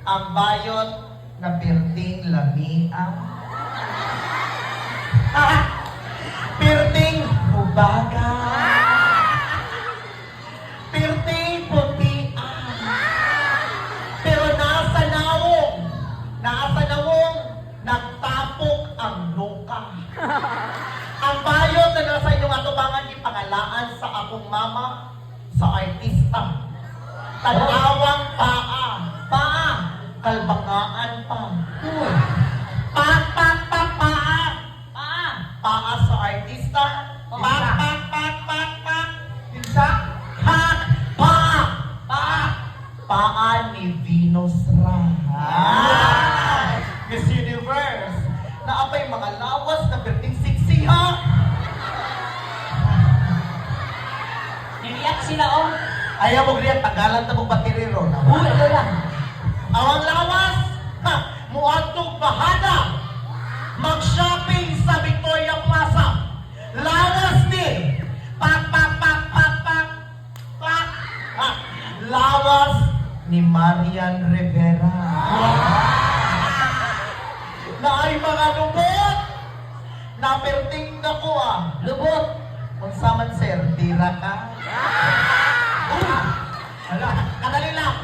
Ang bayot na pirting lami ang pirting ubaga. Pirting puti pero nasa nawong nagtapok ang nuka. Ang bayot na nasa inyong atubangan ipangalaan sa akong mama sa artista. Tanawang paa, kalbangaan pa. Paa sa artista. Pinsa? Paa ni Venus Ra. Miss Universe. Naapay mga lawas na berting siksi ha. Niliyak sila, oh. Ayaw mo griyan, tagalan ta mo batiriro na. Uy, ito lang. Awang lawas, muadtog bahada. Mag-shopping sa Victoria Plaza. Lawas ni. Lawas ni Marian Rivera. Na ay mga lubot. Naperting na ko Lubot. Kung saman sir, tira ka. Hala, kadali lang.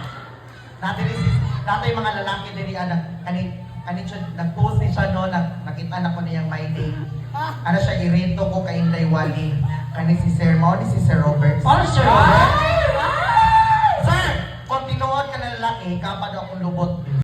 Natay mga lalaki diri kanin siya nag-post ni siya no, nakita na ko niyang my day. Ano siya irito ko kay Inday Wali. Kani si Sir Mo, ni si Sir Robert. Oh, Sir Robert? Sir, kung tinuod ka na lalaki, kapag akong lubot.